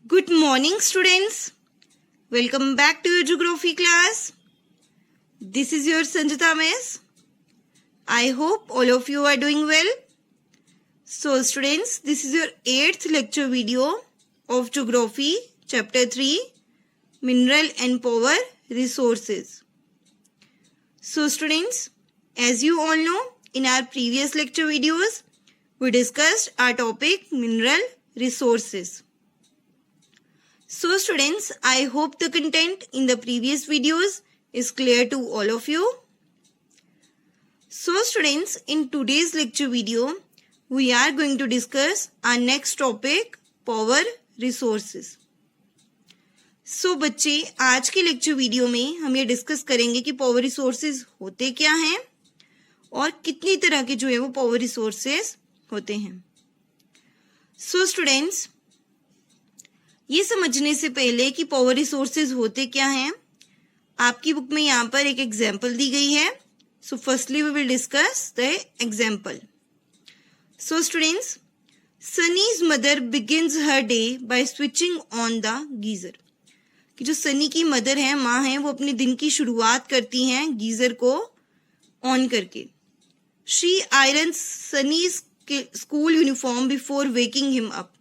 Good morning, students. Welcome back to your geography class. This is your Sanjita Miss. I hope all of you are doing well. So, students, this is your 8th lecture video of Geography, Chapter 3, Mineral and Power Resources. So, students, as you all know, in our previous lecture videos, we discussed our topic Mineral Resources. So students, I hope the content in the previous videos is clear to all of you. So students, in today's lecture video, we are going to discuss our next topic, power resources. So बच्चे, आज के lecture video में हम ये discuss करेंगे कि power resources होते क्या हैं और कितनी तरह के जो है वो पावर रिसोर्सेज होते हैं. सो स्टूडेंट्स, ये समझने से पहले कि पावर रिसोर्सेज होते क्या हैं, आपकी बुक में यहाँ पर एक एग्जाम्पल दी गई है. So firstly we will discuss the example. So students, Sunny's mother begins her day by switching on the geyser. कि जो सनी की मदर है, माँ है, वो अपने दिन की शुरुआत करती हैं गीजर को ऑन करके. She irons Sunny's school uniform before waking him up.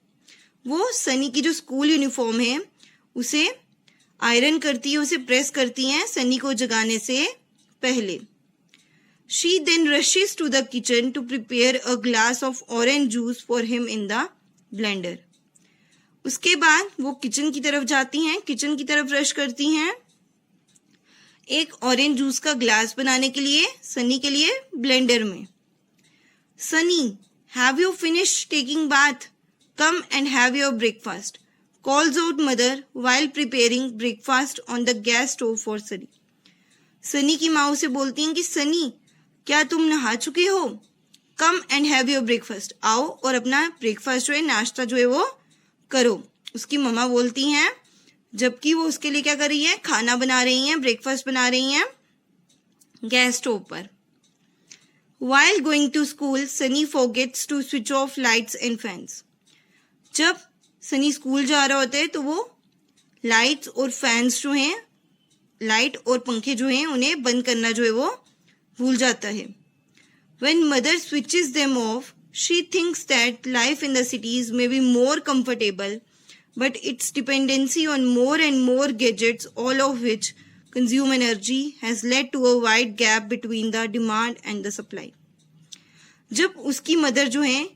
वो सनी की जो स्कूल यूनिफॉर्म है उसे आयरन करती है, उसे प्रेस करती हैं सनी को जगाने से पहले. She then rushes to the kitchen to prepare a glass of orange juice for him in the blender. उसके बाद वो किचन की तरफ जाती हैं, किचन की तरफ रश करती हैं एक ऑरेंज जूस का ग्लास बनाने के लिए सनी के लिए ब्लेंडर में. Sunny, have you finish taking bath? Come and have your breakfast, calls out mother while preparing breakfast on the gas stove for Sunny. Sunny की माँ उसे बोलती हैं कि सनी, क्या तुम नहा चुके हो? Come and have your breakfast. आओ और अपना ब्रेकफास्ट जो है, नाश्ता जो है वो करो. उसकी मम्मा बोलती हैं, जबकि वो उसके लिए क्या कर रही है, खाना बना रही हैं, ब्रेकफास्ट बना रही हैं गैस स्टोव पर. While going to school, Sunny forgets to switch off lights and fans. जब सनी स्कूल जा रहा होता है तो वो लाइट्स और फैंस जो हैं, लाइट और पंखे जो हैं, उन्हें बंद करना जो है वो भूल जाता है. When mother switches them off, she thinks that life in the cities may be more comfortable, but its dependency on more and more gadgets, all of which consume energy, has led to a wide gap between the demand and the supply. जब उसकी mother जो है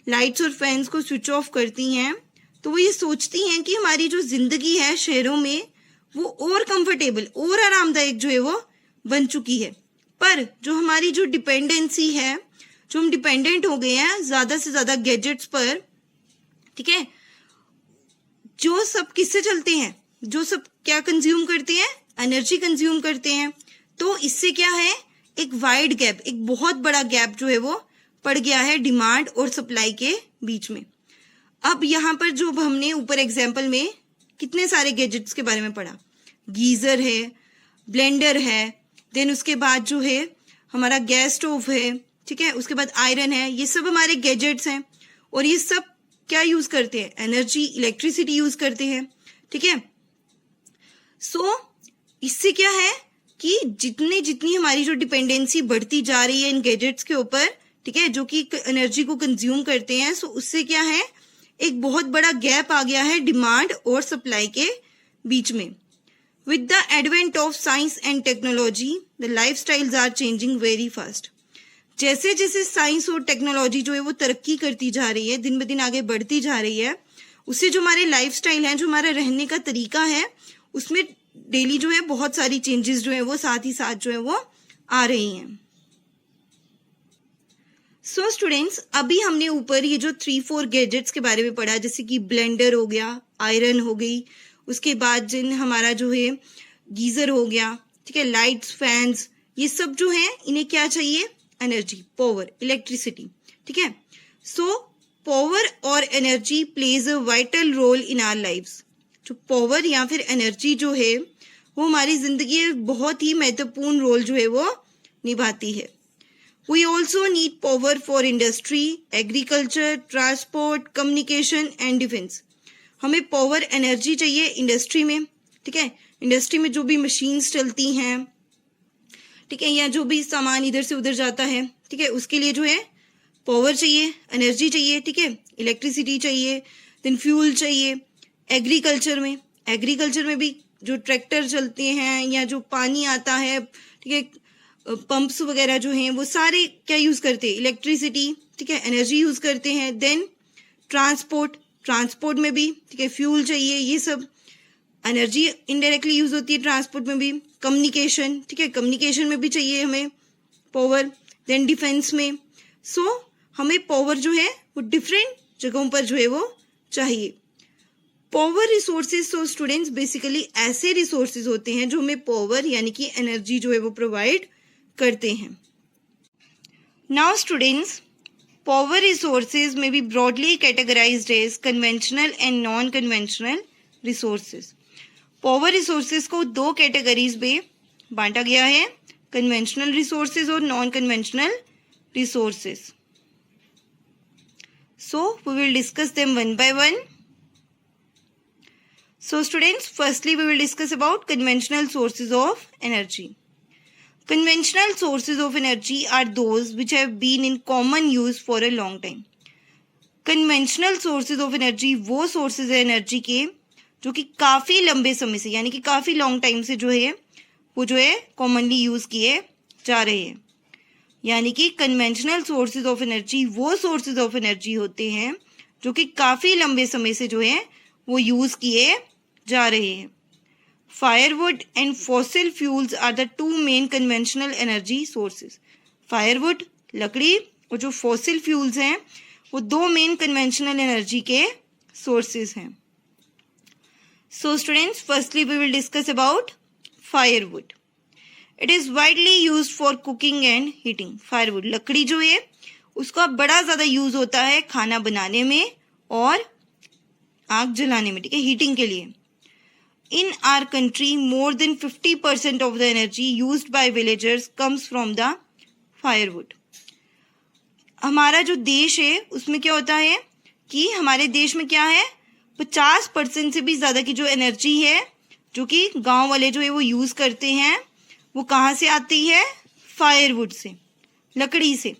lights और fans को switch off करती हैं तो वो ये सोचती हैं कि हमारी जो जिंदगी है शहरों में वो और कंफर्टेबल और आरामदायक जो है वो बन चुकी है, पर जो हमारी जो डिपेंडेंसी है, जो हम डिपेंडेंट हो गए हैं ज्यादा से ज्यादा गैजेट्स पर, ठीक है, जो सब किससे चलते हैं, जो सब क्या कंज्यूम करते हैं, एनर्जी कंज्यूम करते हैं. तो इससे क्या है, एक वाइड गैप, एक बहुत बड़ा गैप जो है वो पड़ गया है डिमांड और सप्लाई के बीच में. अब यहाँ पर जो हमने ऊपर एग्जाम्पल में कितने सारे गैजेट्स के बारे में पढ़ा, गीजर है, ब्लेंडर है, देन उसके बाद जो है हमारा गैस स्टोव है, ठीक है, उसके बाद आयरन है, ये सब हमारे गैजेट्स हैं और ये सब क्या यूज करते हैं, एनर्जी, इलेक्ट्रिसिटी यूज करते हैं, ठीक है. सो इससे क्या है कि जितनी हमारी जो डिपेंडेंसी बढ़ती जा रही है इन गैजेट्स के ऊपर, ठीक है, जो कि एनर्जी को कंज्यूम करते हैं, सो उससे क्या है, एक बहुत बड़ा गैप आ गया है डिमांड और सप्लाई के बीच में. With the advent of science and technology, the lifestyles are changing very fast. जैसे जैसे साइंस और टेक्नोलॉजी जो है वो तरक्की करती जा रही है, दिन ब दिन आगे बढ़ती जा रही है, उससे जो हमारे लाइफस्टाइल है, जो हमारा रहने का तरीका है, उसमें डेली जो है बहुत सारी चेंजेस जो है वो साथ ही साथ जो है वो आ रही हैं. सो स्टूडेंट्स, अभी हमने ऊपर ये जो 3-4 गैजेट्स के बारे में पढ़ा, जैसे कि ब्लेंडर हो गया, आयरन हो गई, उसके बाद जिन हमारा जो है गीजर हो गया, ठीक है, लाइट्स, फैंस, ये सब जो है इन्हें क्या चाहिए, एनर्जी, पावर, इलेक्ट्रिसिटी, ठीक है. सो पावर और energy plays a vital role in our lives. जो पावर या फिर एनर्जी जो है वो हमारी जिंदगी में बहुत ही महत्वपूर्ण रोल जो है वो निभाती है. We also need power for industry, agriculture, transport, communication and defense. हमें पावर एनर्जी चाहिए इंडस्ट्री में, ठीक है। इंडस्ट्री में जो भी मशीन्स चलती हैं, ठीक है, या जो भी सामान इधर से उधर जाता है, ठीक है, उसके लिए जो है पावर चाहिए, एनर्जी चाहिए, ठीक है, इलेक्ट्रिसिटी चाहिए, देन फ्यूल चाहिए। एग्रीकल्चर में भी जो ट्रैक्टर चलते हैं या जो पानी आता है, ठीक है, पंप्स वगैरह जो हैं, वो सारे क्या यूज करते हैं, इलेक्ट्रिसिटी, ठीक है, एनर्जी यूज करते हैं। देन ट्रांसपोर्ट में भी, ठीक है, फ्यूल चाहिए, ये सब एनर्जी इनडायरेक्टली यूज होती है ट्रांसपोर्ट में भी। कम्युनिकेशन, ठीक है, कम्युनिकेशन में भी चाहिए हमें पावर। देन डिफेंस में। सो हमें पावर जो है वो डिफरेंट जगहों पर जो है वो चाहिए। Power resources, so students basically ऐसे रिसोर्सेज होते हैं जो हमें पावर यानी कि एनर्जी जो है वो प्रोवाइड करते हैं। नाउ स्टूडेंट्स, पावर रिसोर्सेज में be broadly categorized as conventional and non conventional resources. Power resources को दो कैटेगरीज में बांटा गया है, कन्वेंशनल रिसोर्सेज और non conventional resources. So we will discuss them one by one. So students, firstly we will discuss about conventional sources of energy. Conventional sources of energy are those which have been in common use for a long time. Conventional sources of energy वो sources है energy के जो कि काफ़ी लंबे समय से यानी कि काफ़ी लॉन्ग टाइम से जो है वो जो है कॉमनली यूज़ किए जा रहे हैं। यानी कि कन्वेंशनल सोर्सेज ऑफ एनर्जी वो सोर्सेज ऑफ एनर्जी होते हैं जो कि काफ़ी लंबे समय से जो है वो यूज़ किए जा रहे हैं। Firewood and fossil fuels are the two main conventional energy sources. Firewood लकड़ी और जो फॉसिल फ्यूल्स हैं वो दो मेन कन्वेंशनल एनर्जी के सोर्सेज हैं। So students, firstly we will discuss about firewood. It is widely used for cooking and heating. Firewood लकड़ी जो है उसका बड़ा ज़्यादा यूज़ होता है खाना बनाने में और आग जलाने में, ठीक है, हीटिंग के लिए। In our country, more than 50% of the energy used by villagers comes from the firewood. हमारा जो देश है उसमें क्या होता है कि हमारे देश में क्या है 50% से भी ज़्यादा की जो एनर्जी है जो कि गांव वाले जो है वो यूज़ करते हैं वो कहाँ से आती है, फायरवुड से, लकड़ी से।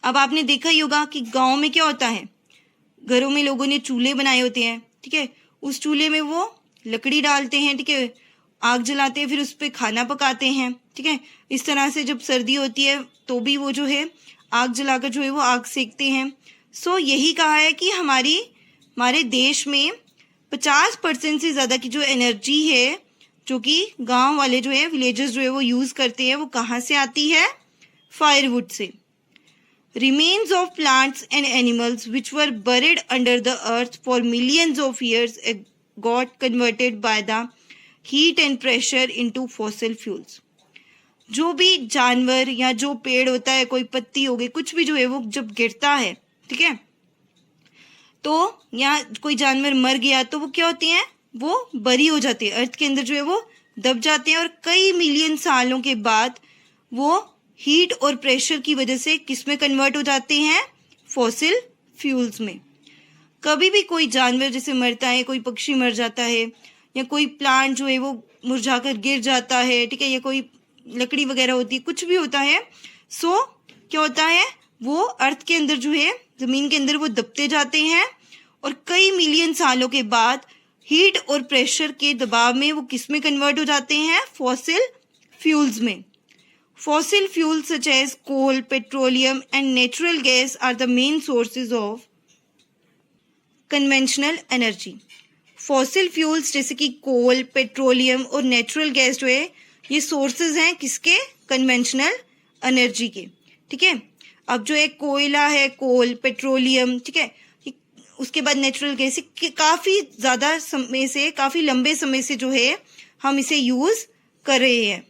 अब आपने देखा ही होगा कि गांव में क्या होता है, घरों में लोगों ने चूल्हे बनाए होते हैं, ठीक है, उस चूल्हे में वो लकड़ी डालते हैं, ठीक है, आग जलाते हैं, फिर उस पर खाना पकाते हैं, ठीक है। इस तरह से जब सर्दी होती है तो भी वो जो है आग जलाकर जो है वो आग सेकते हैं। सो यही कहा है कि हमारे देश में 50% से ज़्यादा की जो एनर्जी है जो कि गांव वाले जो है विलेजर्स जो है वो यूज़ करते हैं वो कहाँ से आती है, फायरवुड से। Remains of plants and animals which were buried under the earth for millions of years got converted by the heat and pressure into fossil fuels. जो भी जानवर या जो पेड़ होता है, कोई पत्ती हो गई, कुछ भी जो है वो जब गिरता है, ठीक है, तो या कोई जानवर मर गया तो वो क्या होते हैं, वो बरी हो जाते हैं, अर्थ के अंदर जो है वो दब जाते हैं और कई मिलियन सालों के बाद वो हीट और प्रेशर की वजह से किस में कन्वर्ट हो जाते हैं, फॉसिल फ्यूल्स में। कभी भी कोई जानवर जैसे मरता है, कोई पक्षी मर जाता है या कोई प्लांट जो है वो मुरझाकर गिर जाता है, ठीक है, या कोई लकड़ी वगैरह होती है, कुछ भी होता है, सो क्या होता है वो अर्थ के अंदर जो है ज़मीन के अंदर वो दबते जाते हैं और कई मिलियन सालों के बाद हीट और प्रेशर के दबाव में वो किस में कन्वर्ट हो जाते हैं, फॉसिल फ्यूल्स में। Fossil fuels such as coal, petroleum and natural gas are the main sources of conventional energy. Fossil fuels जैसे कि कोल, पेट्रोलियम और नेचुरल गैस जो है ये सोर्सेज हैं किसके, कन्वेंशनल एनर्जी के, ठीक है। अब जो एक कोयला है, कोल, पेट्रोलियम, ठीक है, उसके बाद नेचुरल गैस, काफ़ी ज़्यादा समय से, काफ़ी लंबे समय से जो है हम इसे यूज़ कर रहे हैं।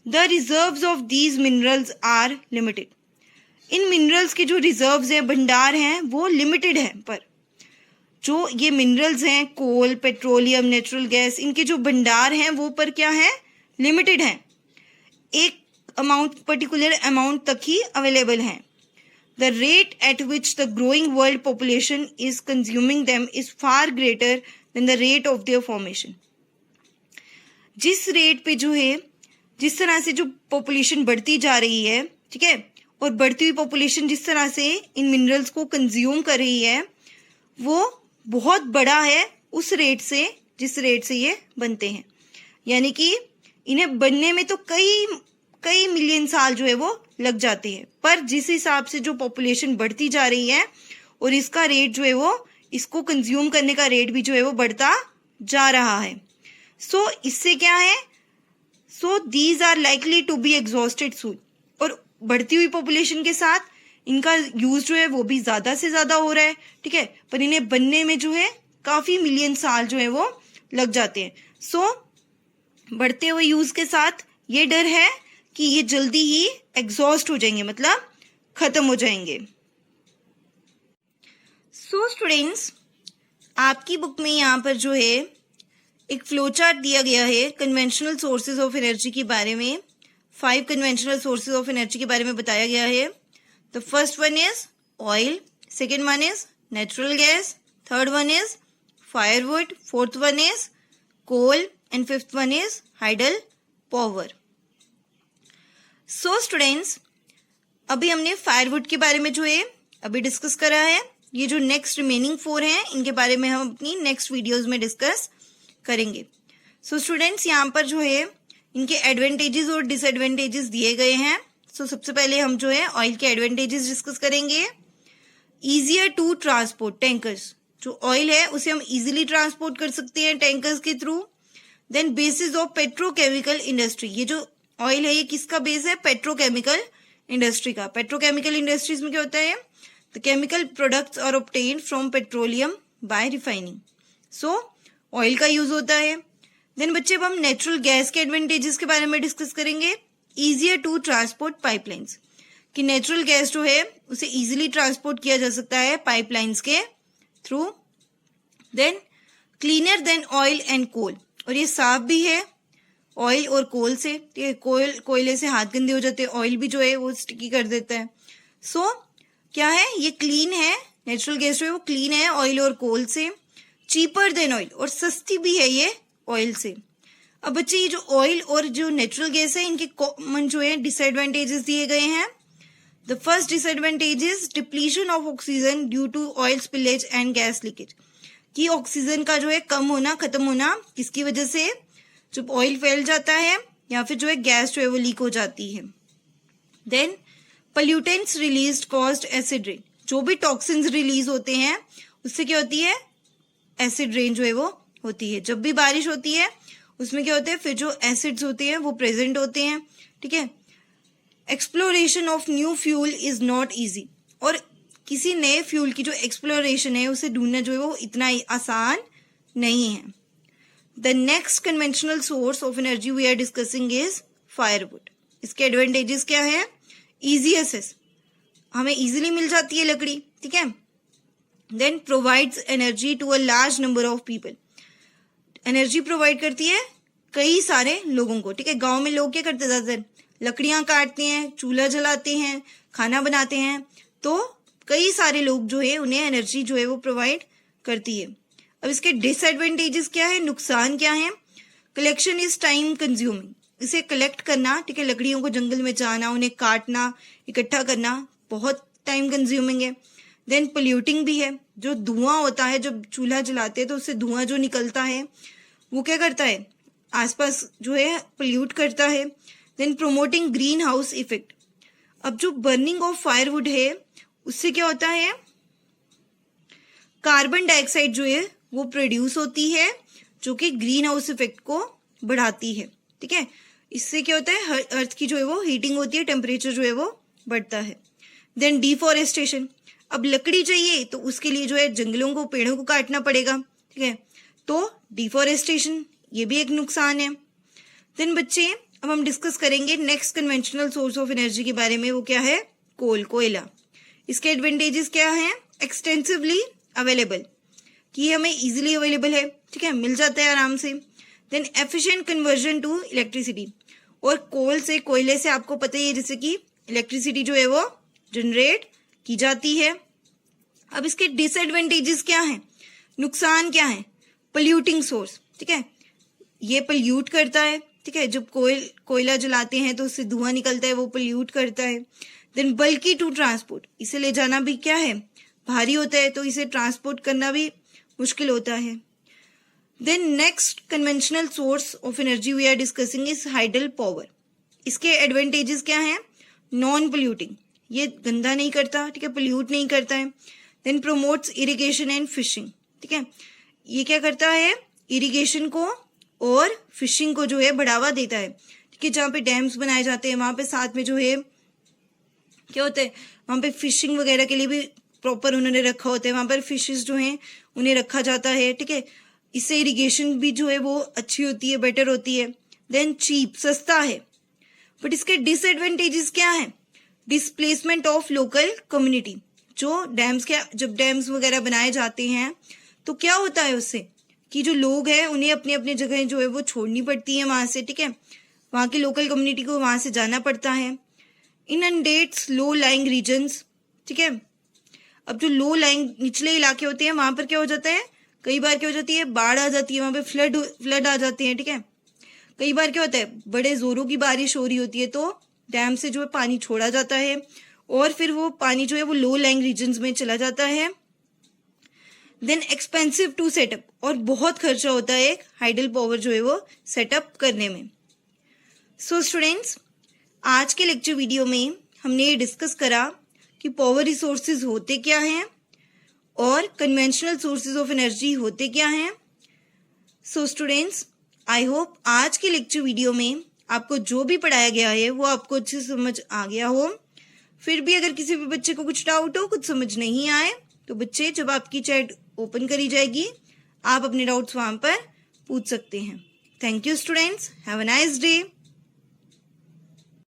The reserves of these minerals are limited. In minerals के जो रिजर्व्स हैं, भंडार हैं, वो लिमिटेड है। पर जो ये मिनरल्स हैं, कोल, पेट्रोलियम, नेचुरल गैस, इनके जो भंडार हैं वो पर क्या है, लिमिटेड हैं, एक अमाउंट, पर्टिकुलर अमाउंट तक ही अवेलेबल हैं। the rate at which the growing world population is consuming them is far greater than the rate of their formation. जिस रेट पे जो है, जिस तरह से जो पॉपुलेशन बढ़ती जा रही है, ठीक है, और बढ़ती हुई पॉपुलेशन जिस तरह से इन मिनरल्स को कंज्यूम कर रही है, वो बहुत बड़ा है उस रेट से जिस रेट से ये बनते हैं. यानी कि इन्हें बनने में तो कई मिलियन साल जो है वो लग जाते हैं, पर जिस हिसाब से जो पॉपुलेशन बढ़ती जा रही है और इसका रेट जो है वो, इसको कंज्यूम करने का रेट भी जो है वो बढ़ता जा रहा है. सो इससे क्या है, so these are likely to be exhausted soon. और बढ़ती हुई पॉपुलेशन के साथ इनका यूज जो है वो भी ज्यादा से ज्यादा हो रहा है, ठीक है, पर इन्हें बनने में जो है काफी मिलियन साल जो है वो लग जाते हैं. सो बढ़ते हुए यूज के साथ ये डर है कि ये जल्दी ही एग्जॉस्ट हो जाएंगे, मतलब खत्म हो जाएंगे. सो स्टूडेंट्स, आपकी बुक में यहाँ पर जो है एक फ्लो चार्ट दिया गया है कन्वेंशनल सोर्सेज ऑफ एनर्जी के बारे में. 5 कन्वेंशनल सोर्सेज ऑफ एनर्जी के बारे में बताया गया है. The first one is oil, second one is natural gas, third one is firewood, fourth one is coal and fifth one is hydel power. So students, अभी हमने फायरवुड के बारे में जो है अभी डिस्कस करा है. ये जो नेक्स्ट रिमेनिंग 4 हैं, इनके बारे में हम अपनी नेक्स्ट वीडियोस में डिस्कस करेंगे. सो स्टूडेंट्स, यहाँ पर जो है इनके एडवांटेजेस और डिसएडवांटेजेस दिए गए हैं. सो सबसे पहले हम जो है ऑयल के एडवांटेजेस डिस्कस करेंगे. ईजियर टू ट्रांसपोर्ट टैंकर्स, जो ऑयल है उसे हम इजीली ट्रांसपोर्ट कर सकते हैं टैंकर्स के through. Then basis of petrochemical industry, ये जो ऑयल है ये किसका बेस है, पेट्रोकेमिकल इंडस्ट्री का. पेट्रोकेमिकल इंडस्ट्रीज में क्या होता है, the chemical products are obtained from petroleum by refining. So oil का यूज होता है. देन बच्चे, अब हम नेचुरल गैस के एडवांटेजेस के बारे में डिस्कस करेंगे. इजियर टू ट्रांसपोर्ट पाइपलाइंस, कि नेचुरल गैस जो है उसे इजीली ट्रांसपोर्ट किया जा सकता है पाइपलाइंस के through. Then cleaner than oil and coal, और ये साफ भी है ऑयल और कोल से. ठीक है, कोयले से हाथ गंदे हो जाते हैं, ऑयल भी जो है वो स्टिकी कर देता है. सो क्या है, ये क्लीन है, नेचुरल गैस जो है वो क्लीन है ऑयल और कोल से. चीपर देन ऑयल, और सस्ती भी है ये ऑयल से. अब बच्चे, ये जो ऑयल और जो नेचुरल गैस है, इनके कॉमन जो है डिसएडवांटेजेस दिए गए हैं. The first disadvantage is depletion of oxygen due to oil spillage and gas leakage, कि ऑक्सीजन का जो है कम होना, खत्म होना, किसकी वजह से, जब ऑयल फैल जाता है या फिर जो है गैस जो है वो लीक हो जाती है. Then pollutants release caused acid rain, जो भी टॉक्सिन्स रिलीज होते हैं उससे क्या होती है, एसिड रेन जो है वो होती है. जब भी बारिश होती है उसमें क्या होता है, फिर जो एसिड्स होते हैं वो प्रेजेंट होते हैं. ठीक है. Exploration of new fuel is not easy, और किसी नए फ्यूल की जो एक्सप्लोरेशन है उसे ढूंढना जो है वो इतना आसान नहीं है. The next conventional source of energy we are discussing is firewood. इसके एडवांटेजेस क्या है, इजी एक्सेस, हमें इजीली मिल जाती है लकड़ी. ठीक है. Then provides energy to a large number of people, energy provide करती है कई सारे लोगों को. ठीक है. गांव में लोग क्या करते हैं, ज्यादातर लकड़ियां काटते हैं, चूल्हा जलाते हैं, खाना बनाते हैं, तो कई सारे लोग जो है उन्हें एनर्जी जो है वो प्रोवाइड करती है. अब इसके डिसएडवांटेजेस क्या है, नुकसान क्या है. कलेक्शन इज टाइम कंज्यूमिंग, इसे कलेक्ट करना, ठीक है, लकड़ियों को जंगल में जाना, उन्हें काटना, इकट्ठा करना बहुत टाइम कंज्यूमिंग है. देन पोल्यूटिंग भी है, जो धुआं होता है, जब चूल्हा जलाते हैं तो उससे धुआं जो निकलता है वो क्या करता है, आसपास जो है पोल्यूट करता है. Then promoting green house effect, अब जो बर्निंग ऑफ फायरवुड है उससे क्या होता है, कार्बन डाइऑक्साइड जो है वो प्रोड्यूस होती है, जो कि ग्रीन हाउस इफेक्ट को बढ़ाती है. ठीक है. इससे क्या होता है, अर्थ की जो है वो हीटिंग होती है, टेम्परेचर जो है वो बढ़ता है. देन डिफॉरेस्टेशन, अब लकड़ी चाहिए तो उसके लिए जो है जंगलों को, पेड़ों को काटना पड़ेगा. ठीक है. तो डिफॉरेस्टेशन ये भी एक नुकसान है. देन बच्चे, अब हम डिस्कस करेंगे next conventional source of energy के बारे में, वो क्या है, कोल, कोयला. इसके एडवांटेजेस क्या हैं, एक्सटेंसिवली अवेलेबल, कि ये हमें इजीली अवेलेबल है. ठीक है, मिल जाता है आराम से. Then efficient conversion to electricity, और कोल से, कोयले से आपको पता ही है जैसे कि इलेक्ट्रिसिटी जो है वो जनरेट की जाती है। अब इसके डिसएडवांटेजेस क्या हैं, नुकसान क्या है? पोल्यूटिंग सोर्स, ठीक है, ये पोल्यूट करता है, ठीक है, जब कोयला जलाते हैं तो उससे धुआं निकलता है, वो पोल्यूट करता है। देन बल्की टू ट्रांसपोर्ट, इसे ले जाना भी क्या है, भारी होता है, तो इसे ट्रांसपोर्ट करना भी मुश्किल होता है। Then next conventional source of energy we are discussing is hydel power. इसके एडवांटेजेस क्या हैं? नॉन पोल्यूटिंग, ये गंदा नहीं करता, ठीक है, पोल्यूट नहीं करता है। Then promotes irrigation and fishing, ठीक है, ये क्या करता है, इरिगेशन को और फिशिंग को जो है बढ़ावा देता है, ठीक है, जहाँ पे डैम्स बनाए जाते हैं वहां पे साथ में जो है क्या होता है, वहां पे फिशिंग वगैरह के लिए भी प्रॉपर उन्होंने रखा होता है, वहां पर फिशेस जो हैं उन्हें रखा जाता है, ठीक है, इससे इरिगेशन भी जो है वो अच्छी होती है, बेटर होती है। देन चीप, सस्ता है। बट इसके डिसएडवांटेजेस क्या है? डिस्प्लेसमेंट ऑफ लोकल कम्युनिटी, जो डैम्स के जब डैम्स वगैरह बनाए जाते हैं तो क्या होता है उससे कि जो लोग हैं उन्हें अपनी अपनी जगह जो है वो छोड़नी पड़ती है वहां से, ठीक है, वहां की लोकल कम्युनिटी को वहां से जाना पड़ता है। इनंडेट्स लो लाइंग रीजन्स, ठीक है, अब जो लो लाइंग निचले इलाके होते हैं वहां पर क्या हो जाता है, कई बार क्या हो जाती है, बाढ़ आ जाती है, वहां पे फ्लड आ जाते हैं, ठीक है। कई बार क्या होता है, बड़े जोरों की बारिश हो रही होती है तो डैम से जो है पानी छोड़ा जाता है और फिर वो पानी जो है वो लो लाइंग रीजन्स में चला जाता है। देन एक्सपेंसिव टू सेटअप, और बहुत खर्चा होता है एक हाइडल पावर जो है वो सेटअप करने में। सो स्टूडेंट्स, आज के लेक्चर वीडियो में हमने ये डिस्कस करा कि पावर रिसोर्सेज होते क्या हैं और कन्वेंशनल सोर्सेज ऑफ एनर्जी होते क्या हैं। सो स्टूडेंट्स, आई होप आज के लेक्चर वीडियो में आपको जो भी पढ़ाया गया है वो आपको अच्छे से समझ आ गया हो। फिर भी अगर किसी भी बच्चे को कुछ डाउट हो, कुछ समझ नहीं आए, तो बच्चे जब आपकी चैट ओपन करी जाएगी आप अपने डाउट्स वहां पर पूछ सकते हैं। Thank you students, have a nice day.